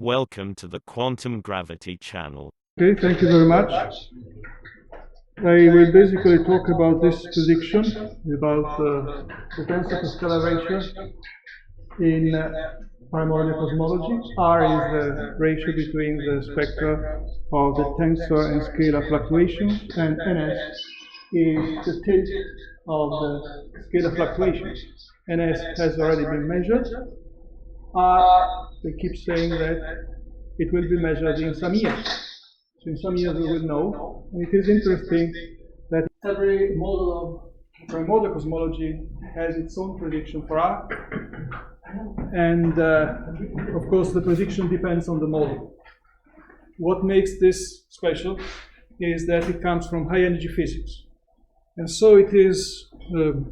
Welcome to the Quantum Gravity channel. Okay, thank you very much. I will basically talk about this prediction about the tensor to scalar ratio in primordial cosmology. R is the ratio between the spectra of the tensor and scalar fluctuations, and NS is the tilt of the scalar fluctuations. NS has already been measured. R, they keep saying that it will be measured in some years. So in some years we will know. And it is interesting that every model of primordial cosmology has its own prediction for R. And of course the prediction depends on the model. What makes this special is that it comes from high energy physics. And so it is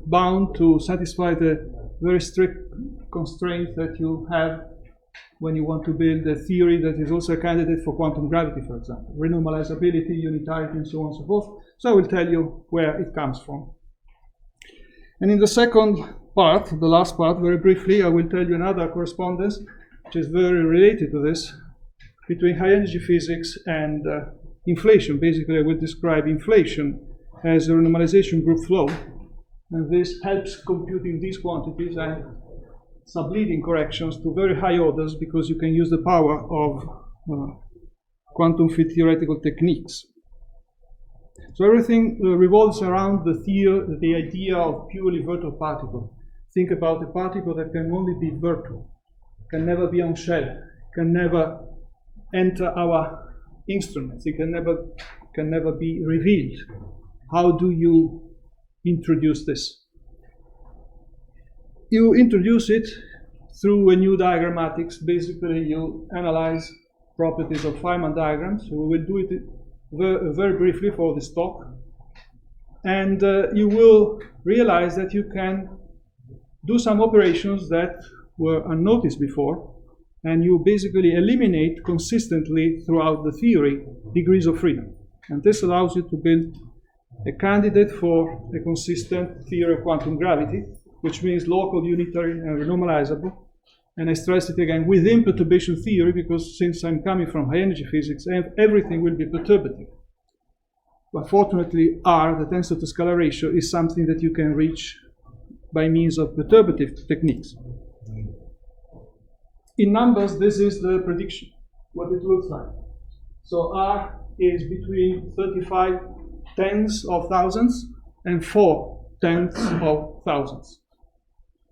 bound to satisfy the very strict constraints that you have when you want to build a theory that is also a candidate for quantum gravity, for example. Renormalizability, unitarity, and so on and so forth. So I will tell you where it comes from. And in the second part, the last part, very briefly, I will tell you another correspondence, which is very related to this, between high energy physics and inflation. Basically, I will describe inflation as a renormalization group flow. And this helps computing these quantities and subleading corrections to very high orders, because you can use the power of quantum field theoretical techniques. So everything revolves around the idea of purely virtual particle. Think about a particle that can only be virtual, can never be on shell, can never enter our instruments, it can never be revealed. How do you introduce this? You introduce it through a new diagrammatics. Basically, you analyze properties of Feynman diagrams. So we will do it very briefly for this talk. And you will realize that you can do some operations that were unnoticed before, and you basically eliminate consistently throughout the theory degrees of freedom. And this allows you to build a candidate for a consistent theory of quantum gravity, which means local, unitary, and renormalizable. And I stress it again, within perturbation theory, because since I'm coming from high energy physics, everything will be perturbative. But fortunately, R, the tensor to scalar ratio, is something that you can reach by means of perturbative techniques. In numbers, this is the prediction, what it looks like. So R is between 35 tens of thousands and 4 tenths of thousands.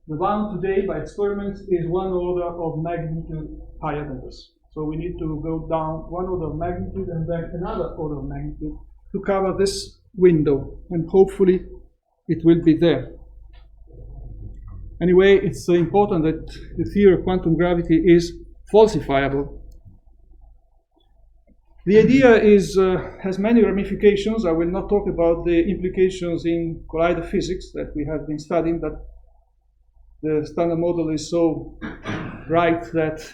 The bound today by experiments is one order of magnitude higher than this. So we need to go down one order of magnitude and then another order of magnitude to cover this window, and hopefully it will be there. Anyway, it's important that the theory of quantum gravity is falsifiable. The idea has many ramifications. I will not talk about the implications in collider physics that we have been studying, but the standard model is so bright that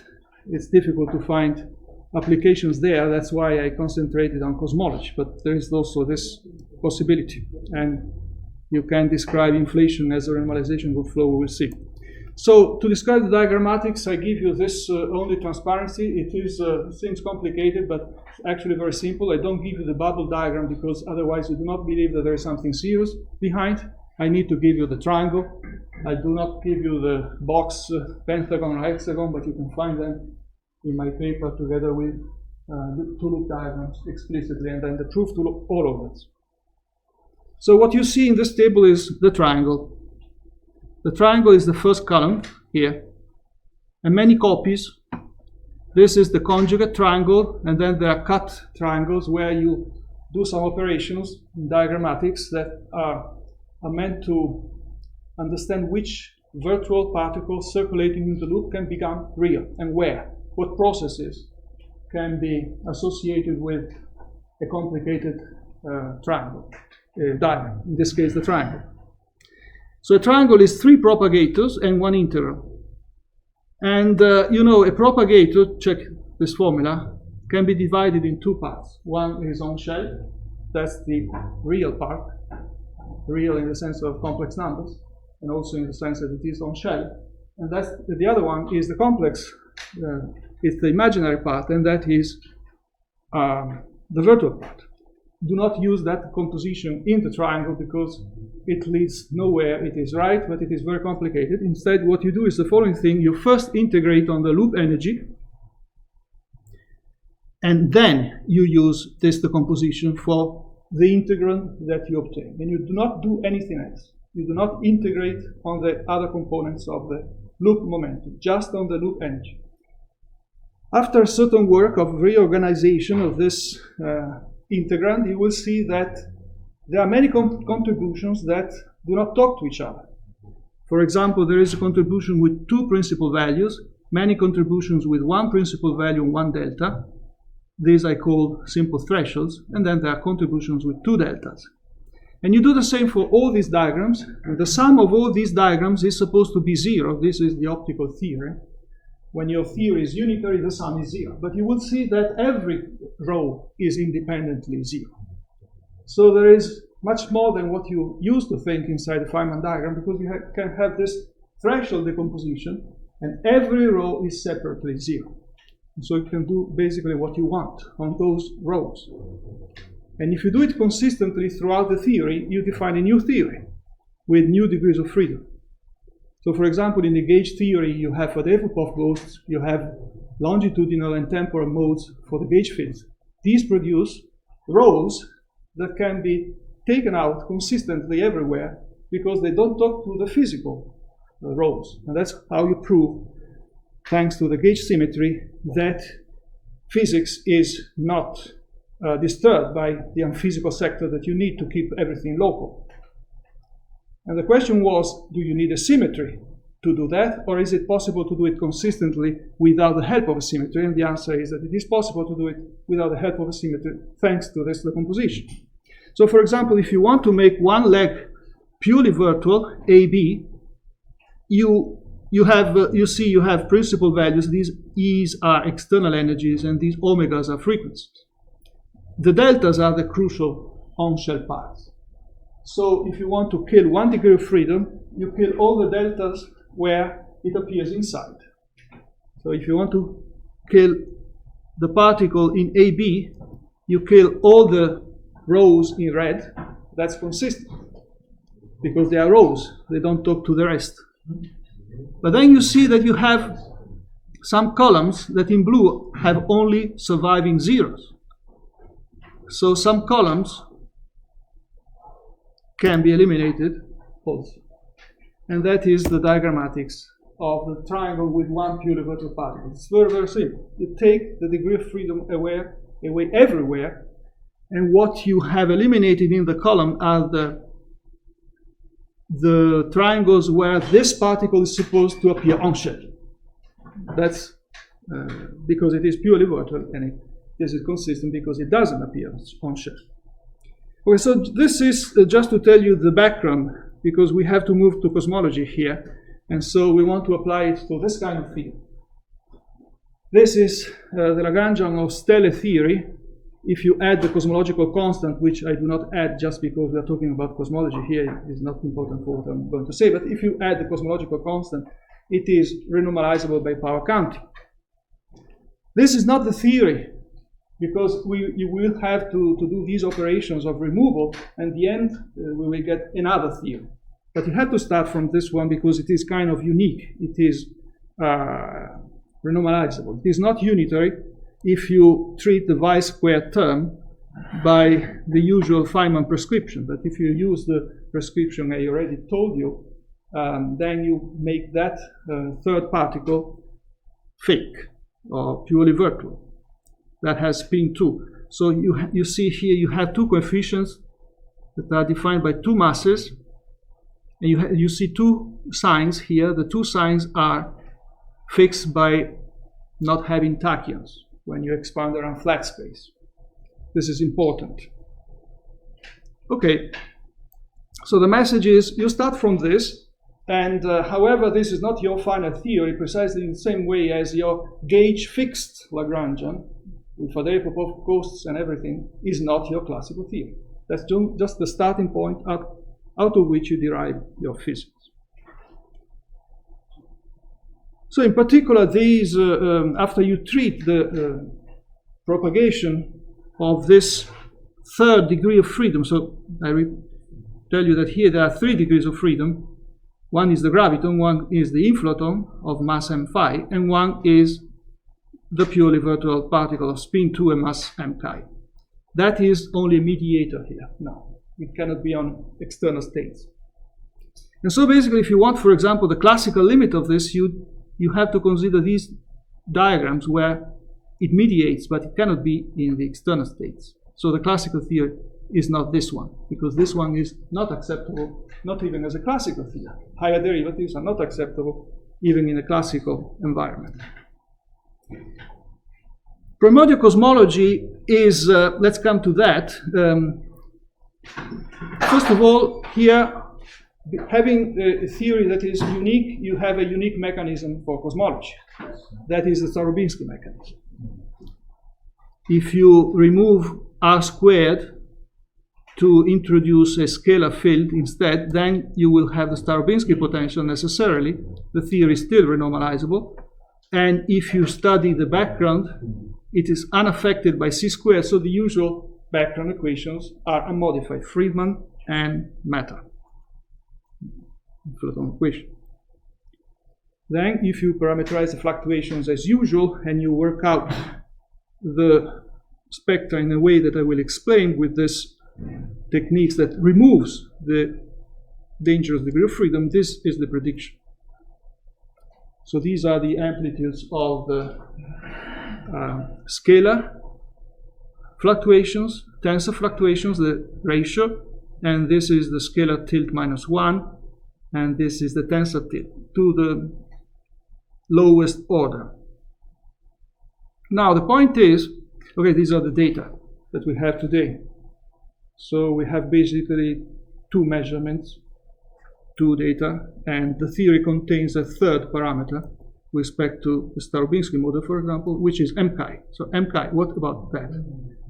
it's difficult to find applications there. That's why I concentrated on cosmology, but there is also this possibility. And you can describe inflation as a renormalization group flow, we will see. So to describe the diagrammatics, I give you this only transparency. It is seems complicated, but actually very simple. I don't give you the bubble diagram because otherwise you do not believe that there is something serious behind. I need to give you the triangle. I do not give you the box, pentagon or hexagon, but you can find them in my paper together with the two-loop diagrams explicitly, and then the proof to all of this. So what you see in this table is the triangle. The triangle is the first column here, and many copies. This is the conjugate triangle, and then there are cut triangles where you do some operations in diagrammatics that are meant to understand which virtual particle circulating in the loop can become real, and where, what processes can be associated with a complicated triangle diagram, in this case the triangle. So a triangle is 3 propagators and 1 integral. And you know, a propagator, check this formula, can be divided in 2 parts. One is on shell, that's the real part, real in the sense of complex numbers, and also in the sense that it is on shell. And that's the other one is the complex it's the imaginary part, and that is the virtual part. Do not use that composition in the triangle because it leads nowhere. It is right, but it is very complicated. Instead, what you do is the following thing. You first integrate on the loop energy, and then you use this decomposition for the integrand that you obtain. And you do not do anything else. You do not integrate on the other components of the loop momentum, just on the loop energy. After a certain work of reorganization of this integrand, you will see that there are many contributions that do not talk to each other. For example, there is a contribution with two principal values, many contributions with one principal value and one delta. These I call simple thresholds, and then there are contributions with two deltas. And you do the same for all these diagrams, and the sum of all these diagrams is supposed to be zero. This is the optical theory. When your theory is unitary, the sum is zero. But you will see that every row is independently zero. So there is much more than what you used to think inside the Feynman diagram, because you can have this threshold decomposition, and every row is separately zero. And so you can do basically what you want on those rows. And if you do it consistently throughout the theory, you define a new theory with new degrees of freedom. So for example, in the gauge theory, you have for the Evolpov ghosts, you have longitudinal and temporal modes for the gauge fields. These produce rows that can be taken out consistently everywhere because they don't talk to the physical rows. And that's how you prove, thanks to the gauge symmetry, that physics is not disturbed by the unphysical sector that you need to keep everything local. And the question was, do you need a symmetry to do that, or is it possible to do it consistently without the help of a symmetry? And the answer is that it is possible to do it without the help of a symmetry, thanks to this decomposition. So for example, if you want to make one leg purely virtual, AB, you see you have principal values. These E's are external energies, and these omegas are frequencies. The deltas are the crucial on-shell parts. So if you want to kill 1 degree of freedom, you kill all the deltas where it appears inside. So if you want to kill the particle in AB, you kill all the rows in red. That's consistent, because they are rows. They don't talk to the rest. But then you see that you have some columns that in blue have only surviving zeros. So some columns can be eliminated also. And that is the diagrammatics of the triangle with one purely virtual particle. It's very, very simple. You take the degree of freedom away everywhere, and what you have eliminated in the column are the triangles where this particle is supposed to appear on shell. That's because it is purely virtual, and this is consistent because it doesn't appear on shell. Okay, so this is just to tell you the background, because we have to move to cosmology here, and so we want to apply it to this kind of theory. This is the Lagrangian of stellar theory. If you add the cosmological constant, which I do not add just because we are talking about cosmology here, is not important for what I'm going to say, but if you add the cosmological constant, it is renormalizable by power counting. This is not the theory, because you will have to do these operations of removal, and in the end we will get another theory. But you have to start from this one because it is kind of unique. It is renormalizable. It is not unitary if you treat the y-squared term by the usual Feynman prescription. But if you use the prescription I already told you, then you make that third particle fake or purely virtual. That has spin 2. So you see here you have two coefficients that are defined by two masses, and you see two signs here. The two signs are fixed by not having tachyons when you expand around flat space. This is important. Okay, so the message is you start from this, and however this is not your final theory precisely in the same way as your gauge fixed Lagrangian with Faddeev-Popov ghosts and everything is not your classical theory. That's just the starting point out of which you derive your physics. So in particular, these, after you treat the propagation of this third degree of freedom, so I tell you that here there are 3 degrees of freedom. One is the graviton, one is the inflaton of mass m phi, and one is the purely virtual particle of spin 2 and mass m chi. That is only a mediator here now. It cannot be on external states. And so basically, if you want, for example, the classical limit of this, you have to consider these diagrams where it mediates, but it cannot be in the external states. So the classical theory is not this one, because this one is not acceptable, not even as a classical theory. Higher derivatives are not acceptable even in a classical environment. Primordial cosmology is, let's come to that. First of all, here, having a theory that is unique, you have a unique mechanism for cosmology. That is the Starobinsky mechanism. If you remove R squared to introduce a scalar field instead, then you will have the Starobinsky potential necessarily. The theory is still renormalizable. And if you study the background, it is unaffected by C squared, so the usual background equations are unmodified, Friedman and matter. Inflaton equation. Then, if you parameterize the fluctuations as usual and you work out the spectra in a way that I will explain with this techniques that removes the dangerous degree of freedom, this is the prediction. So these are the amplitudes of the scalar fluctuations, tensor fluctuations, the ratio, and this is the scalar tilt minus 1, and this is the tensor tilt to the lowest order. Now the point is, okay, these are the data that we have today. So we have basically 2 measurements, 2 data, and the theory contains a third parameter with respect to the Starobinsky model, for example, which is m chi. So m chi, what about that?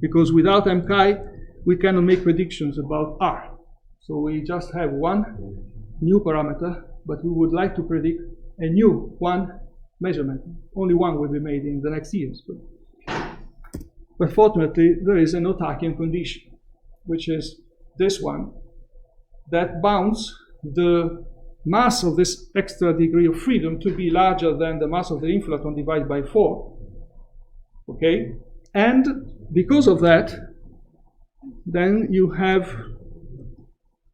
Because without m chi, we cannot make predictions about R. So we just have one new parameter, but we would like to predict a new one measurement. Only one will be made in the next years. But fortunately, there is an Noethakian condition, which is this one, that bounds the mass of this extra degree of freedom to be larger than the mass of the inflaton divided by 4. Okay? And because of that, then you have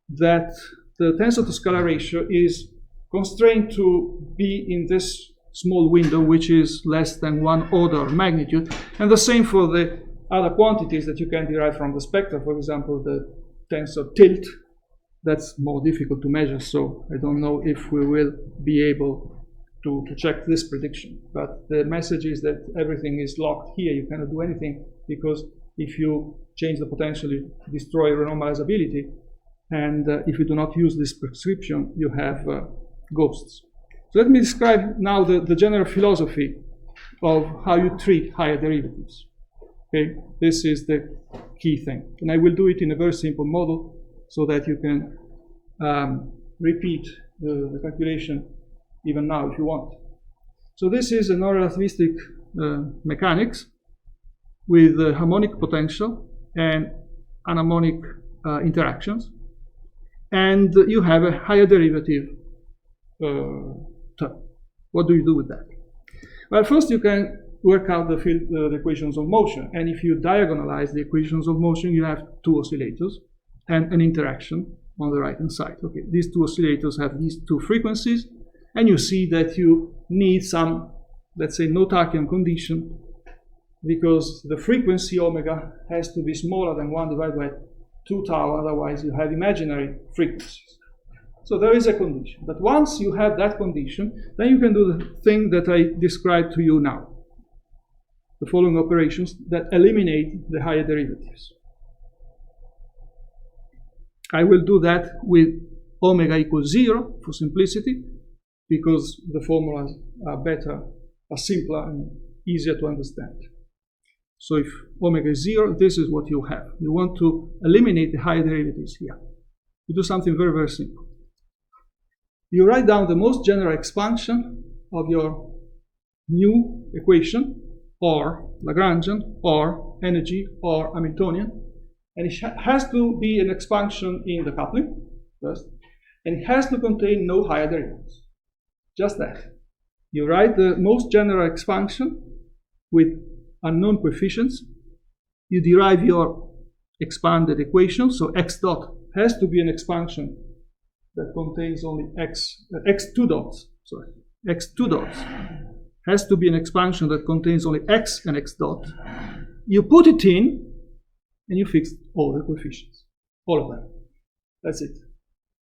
that the tensor to scalar ratio is constrained to be in this small window, which is less than 1 order of magnitude. And the same for the other quantities that you can derive from the spectra. For example, the tensor tilt, that's more difficult to measure, so I don't know if we will be able to check this prediction. But the message is that everything is locked here. You cannot do anything, because if you change the potential, you destroy renormalizability. And if you do not use this prescription, you have ghosts. So let me describe now the general philosophy of how you treat higher derivatives. Okay, this is the key thing. And I will do it in a very simple model so that you can repeat the calculation even now if you want. So this is a non-relativistic mechanics with harmonic potential and anharmonic interactions. And you have a higher derivative term. What do you do with that? Well, first you can work out the equations of motion. And if you diagonalize the equations of motion, you have 2 oscillators and an interaction on the right-hand side. Okay, these 2 oscillators have these 2 frequencies, and you see that you need some, let's say, Noethakian condition, because the frequency omega has to be smaller than 1 divided by 2 tau, otherwise you have imaginary frequencies. So there is a condition. But once you have that condition, then you can do the thing that I described to you now. The following operations that eliminate the higher derivatives. I will do that with omega equals 0 for simplicity, because the formulas are better, are simpler and easier to understand. So if omega is 0, this is what you have. You want to eliminate the higher derivatives here. You do something very, very simple. You write down the most general expansion of your new equation, or Lagrangian, or energy, or Hamiltonian, and it has to be an expansion in the coupling first, and it has to contain no higher derivatives. Just that. You write the most general expansion with unknown coefficients. You derive your expanded equation, so x dot has to be an expansion that contains only x2 dots, sorry, x2 dots has to be an expansion that contains only x and x dot. You put it in, and you fix all the coefficients, all of them. That's it.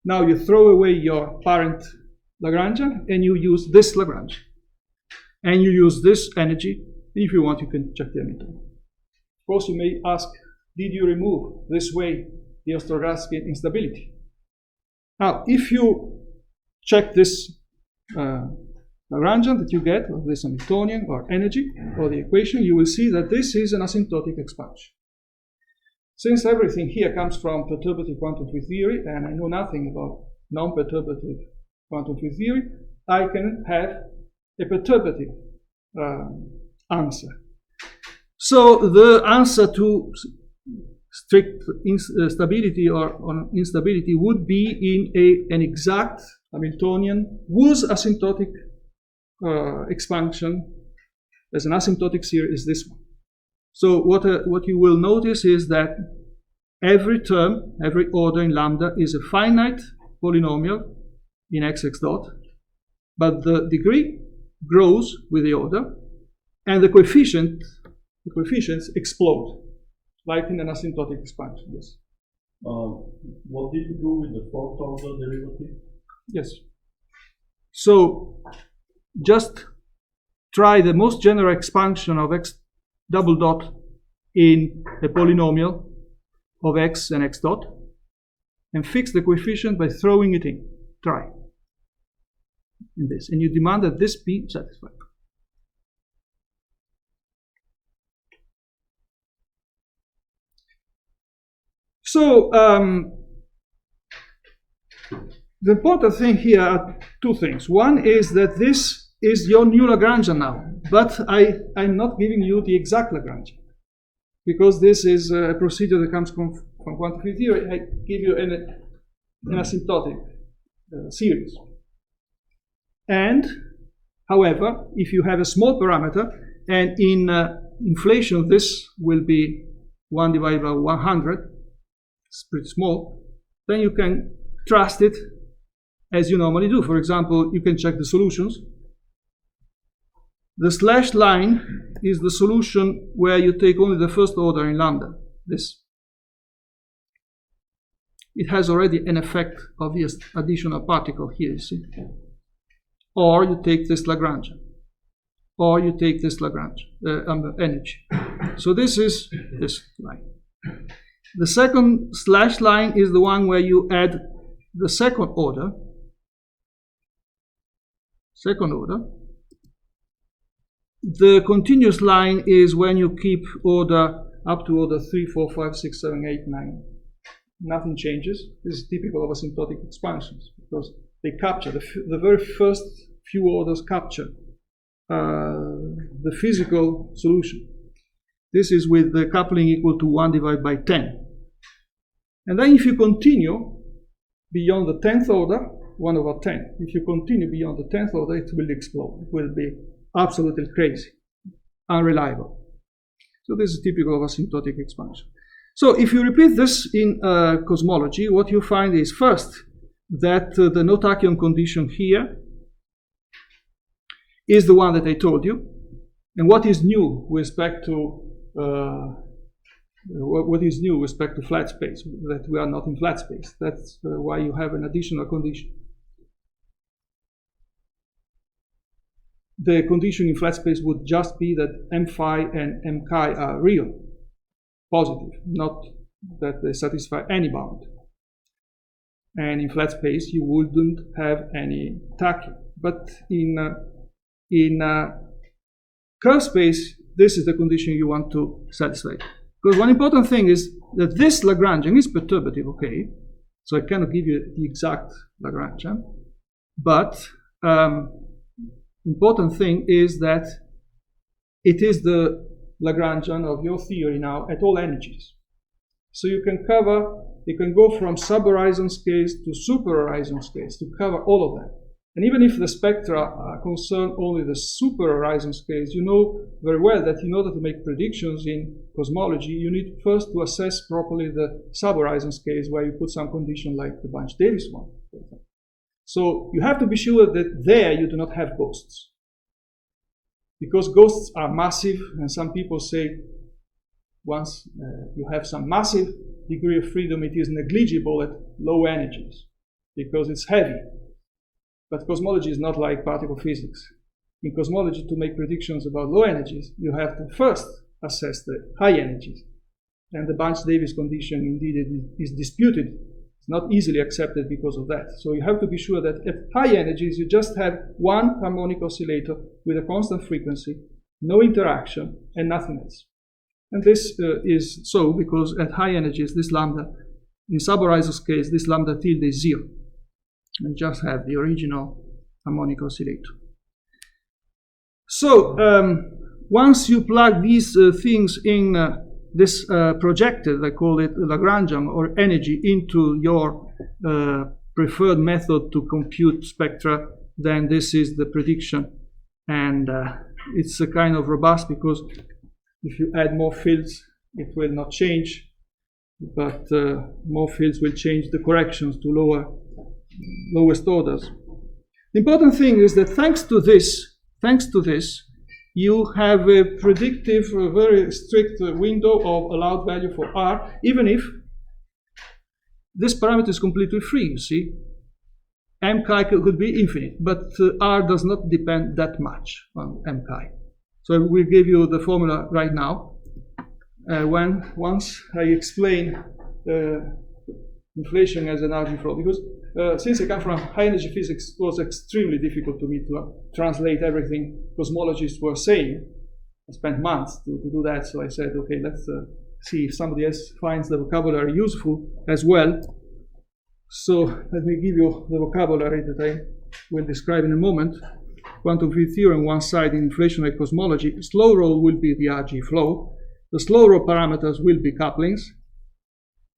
Now you throw away your parent Lagrangian, and you use this Lagrangian. And you use this energy, and if you want, you can check the Hamiltonian. Of course, you may ask, did you remove this way the Ostrogradskian instability? Now, if you check this Lagrangian that you get, or this Hamiltonian, or energy, or the equation, you will see that this is an asymptotic expansion. Since everything here comes from perturbative quantum field theory, and I know nothing about non-perturbative quantum field theory, I can have a perturbative answer. So the answer to strict stability or instability would be in an exact Hamiltonian whose asymptotic expansion as an asymptotic series is this one. So what you will notice is that every term, every order in lambda is a finite polynomial in xx dot, but the degree grows with the order, and the coefficients explode, like in an asymptotic expansion. Yes. What did you do with the fourth order derivative? Yes. So just try the most general expansion of x double dot in a polynomial of x and x dot, and fix the coefficient by throwing it in. Try in this, and you demand that this be satisfied. So the important thing here are two things. One is that this is your new Lagrangian now, but I'm not giving you the exact Lagrangian, because this is a procedure that comes from quantum field theory. I give you an asymptotic series. And, however, if you have a small parameter, and in inflation this will be 1 divided by 100, it's pretty small, then you can trust it as you normally do. For example, you can check the solutions. The slashed line is the solution where you take only the first order in lambda, this. It has already an effect of this additional particle here, you see. Or you take this Lagrangian. Or you take this Lagrangian energy. So this is this line. The second slashed line is the one where you add the second order. The continuous line is when you keep order up to order 3, 4, 5, 6, 7, 8, 9. Nothing changes. This is typical of asymptotic expansions because they capture, the very first few orders capture the physical solution. This is with the coupling equal to 1 divided by 10. And then if you continue beyond the 10th order, 1 over 10, if you continue beyond the 10th order, it will explode. It will be absolutely crazy, unreliable. So this is typical of asymptotic expansion. So if you repeat this in cosmology, what you find is first that the no tachyon condition here is the one that I told you. And what is new with respect to flat space? That we are not in flat space. That's why you have an additional condition. The condition in flat space would just be that m phi and m chi are real, positive, not that they satisfy any bound. And in flat space, you wouldn't have any tachyon. But in curved space, this is the condition you want to satisfy. Because one important thing is that this Lagrangian is perturbative, okay? So I cannot give you the exact Lagrangian, but important thing is that it is the Lagrangian of your theory now at all energies. So you can go from sub-horizon scales to super-horizon scales to cover all of that. And even if the spectra concern only the super-horizon scales, you know very well that in order to make predictions in cosmology, you need first to assess properly the sub-horizon scales where you put some condition like the Bunch-Davies one. So you have to be sure that there you do not have ghosts. Because ghosts are massive, and some people say once you have some massive degree of freedom, it is negligible at low energies because it's heavy. But cosmology is not like particle physics. In cosmology, to make predictions about low energies, you have to first assess the high energies. And the Bunch-Davies condition, indeed, is disputed. It's not easily accepted because of that. So you have to be sure that at high energies, you just have one harmonic oscillator with a constant frequency, no interaction, and nothing else. And this is so because at high energies, this lambda, in sub-horizon scales, this lambda tilde is 0. And just have the original harmonic oscillator. So once you plug these things in this projected, I call it Lagrangian or energy, into your preferred method to compute spectra, then this is the prediction. And it's a kind of robust because if you add more fields, it will not change, but more fields will change the corrections to lowest orders. The important thing is that thanks to this, you have a predictive, very strict window of allowed value for R, even if this parameter is completely free, you see. M chi could be infinite, but R does not depend that much on M chi. So we'll give you the formula right now. Once I explain inflation as an energy flow, because since I come from high energy physics, it was extremely difficult to me to translate everything cosmologists were saying. I spent months to do that, so I said, okay, let's see if somebody else finds the vocabulary useful as well. So let me give you the vocabulary that I will describe in a moment. Quantum field theory on one side in inflationary cosmology. Slow roll will be the RG flow. The slow roll parameters will be couplings.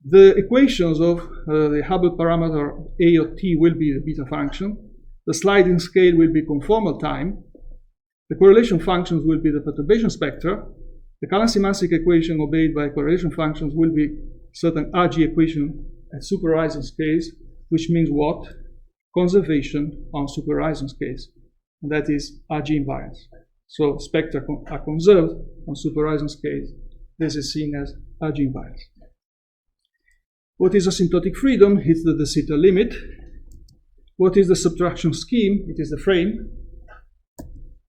The equations of the Hubble parameter A of t will be the beta function. The sliding scale will be conformal time. The correlation functions will be the perturbation spectra. The Kalan-Szymanski equation obeyed by correlation functions will be certain RG equation at super horizon scales, which means what? Conservation on super horizon scales. And that is RG invariance. So spectra are conserved on super horizon scales. This is seen as RG invariance. What is asymptotic freedom? It's the de Sitter limit. What is the subtraction scheme? It is the frame.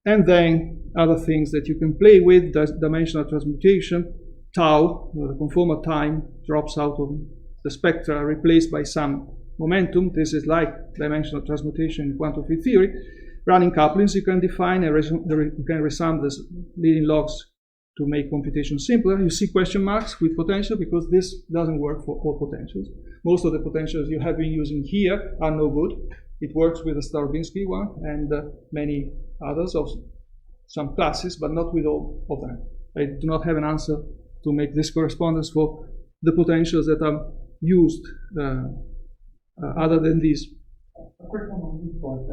And then other things that you can play with, dimensional transmutation, tau, the conformal time drops out of the spectra, replaced by some momentum. This is like dimensional transmutation in quantum field theory. Running couplings you can define, and you can resum the leading logs to make computation simpler. You see question marks with potential because this doesn't work for all potentials. Most of the potentials you have been using here are no good. It works with the Starobinsky one and many others of some classes, but not with all of them. I do not have an answer to make this correspondence for the potentials that are used other than these. A question on this point.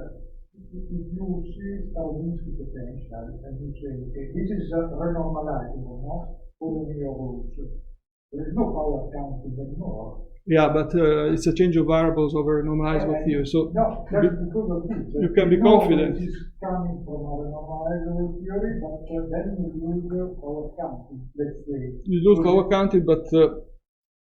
If you see Starobinsky potential and you say, okay, this is renormalizable, not following your rules. There is no power counting anymore. Yeah, but it's a change of variables over a normalizable theory. So no, that's because of this. You can be confident. This is coming from a normalizable theory, but then you lose power counting, let's say. You lose power counting, but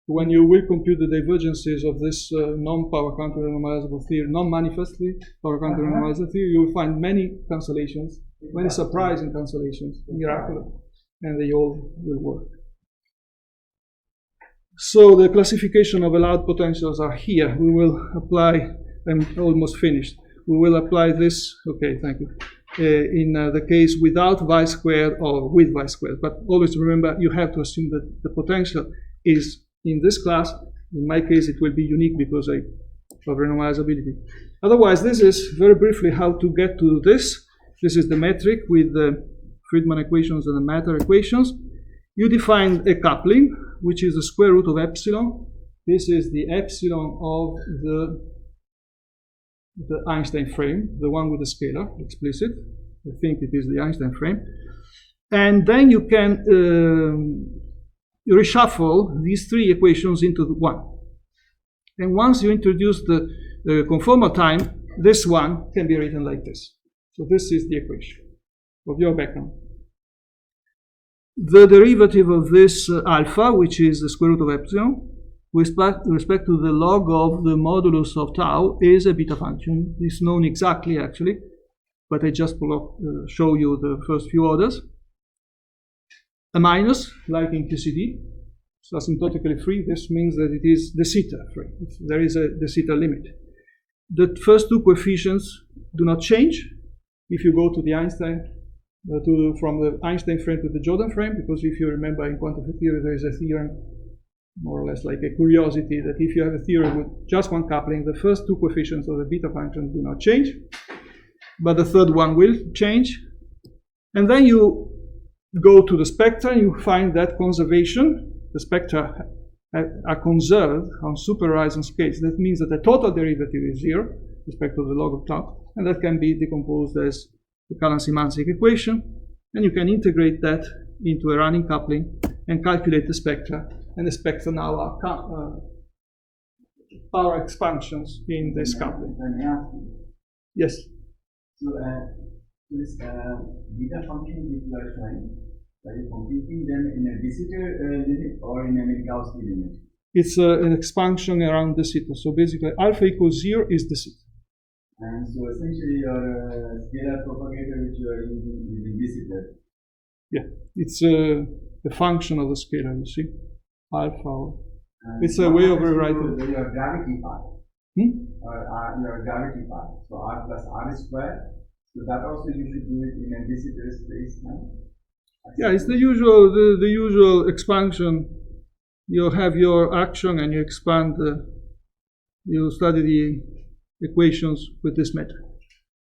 when you will compute the divergences of this non-power counting normalizable theory, non-manifestly power counting normalizable theory, you will find many cancellations, many surprising cancellations, miraculous, and they all will work. So the classification of allowed potentials are here. We will apply, I'm almost finished. We will apply this, okay, thank you, in the case without y squared or with y squared. But always remember, you have to assume that the potential is in this class. In my case, it will be unique because of renormalizability. Otherwise, this is very briefly how to get to this. This is the metric with the Friedman equations and the matter equations. You define a coupling, which is the square root of epsilon. This is the epsilon of the Einstein frame, the one with the scalar, explicit. I think it is the Einstein frame. And then you can reshuffle these three equations into one. And once you introduce the conformal time, this one can be written like this. So this is the equation of your background. The derivative of this alpha, which is the square root of epsilon, with respect to the log of the modulus of tau, is a beta function. It's known exactly, actually, but I just show you the first few orders. A minus, like in QCD, so asymptotically free. This means that it is de Sitter free. There is a de Sitter limit. The first two coefficients do not change if you go to the Einstein, from the Einstein frame to the Jordan frame, because if you remember in quantum theory, there is a theorem, more or less like a curiosity, that if you have a theory with just one coupling, the first two coefficients of the beta function do not change, but the third one will change. And then you go to the spectra, and you find that conservation, the spectra are conserved on super horizon scales. That means that the total derivative is 0 with respect to the log of tau, and that can be decomposed as the Kalan-Simancic equation, and you can integrate that into a running coupling and calculate the spectra, and the spectra now are power expansions in this coupling. Yes? So this beta function which you are showing, are you computing them in a de Sitter limit or in a Minkowski limit? It's an expansion around de Sitter. So basically, alpha equals 0 is de Sitter. And so essentially, your scalar propagator which you are using is in de Sitter. Yeah, it's a function of the scalar, you see, alpha. It's a way of rewriting. Your gravity part, or your gravity part. So r plus r squared. So that also you should do it in a de Sitter space, no? Yeah, it's the usual expansion. You have your action and you expand. You study the equations with this method.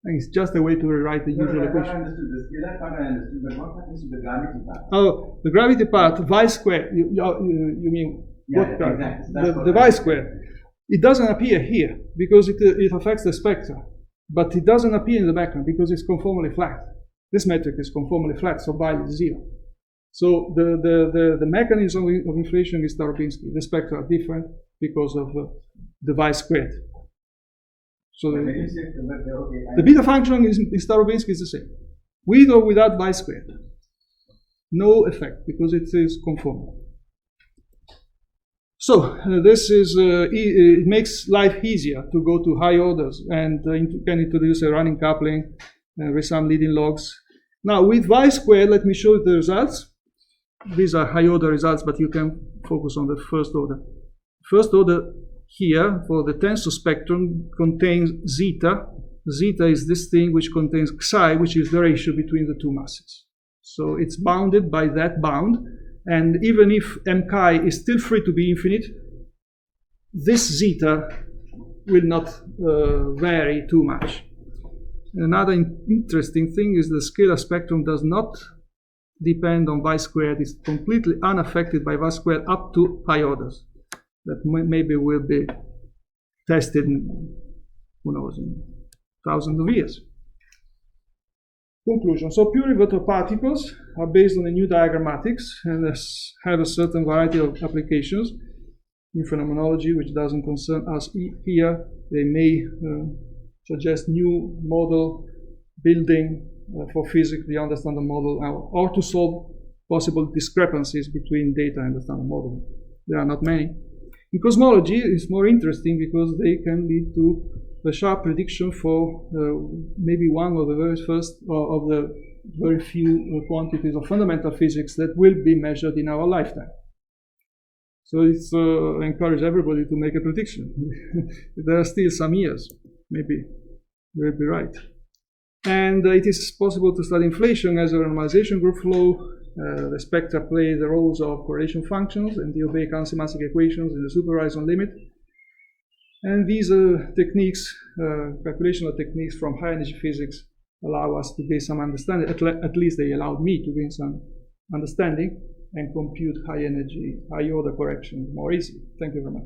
And it's just a way to rewrite the usual equation. I understood the scalar part. I understood, but what happens to the gravity part? Oh, the gravity part, y squared. You mean what part? Exactly. The y squared. It doesn't appear here because it affects the spectra, but it doesn't appear in the background because it's conformally flat. This metric is conformally flat, so y is 0. So the mechanism of inflation is Starobinsky. The spectra are different because of the y squared. So the beta function in Starobinsky is the same, with or without y squared. No effect because it is conformal. So this is it makes life easier to go to high orders and can introduce a running coupling with some leading logs. Now with y squared, let me show you the results. These are high order results, but you can focus on the first order. First order here for the tensor spectrum contains zeta. Zeta is this thing which contains psi, which is the ratio between the two masses. So it's bounded by that bound. And even if m chi is still free to be infinite, this zeta will not vary too much. Another interesting thing is the scalar spectrum does not depend on y squared. It's completely unaffected by y squared up to high orders. That maybe will be tested in, who knows, in thousands of years. Conclusion. So pure vector particles are based on the new diagrammatics and have a certain variety of applications in phenomenology, which doesn't concern us here. They may suggest new model building for physics beyond the standard model, or to solve possible discrepancies between data and the standard model. There are not many. In cosmology, it's more interesting because they can lead to a sharp prediction for maybe one of the very first of the very few quantities of fundamental physics that will be measured in our lifetime. So it's I encourage everybody to make a prediction. There are still some years, maybe you will be right. And it is possible to study inflation as a normalization group flow. The spectra play the roles of correlation functions, and they obey Kalan-Simancic equations in the super horizon limit. And these techniques, calculational techniques from high energy physics, allow us to gain some understanding. At least they allowed me to gain some understanding and compute high energy, high order corrections more easily. Thank you very much.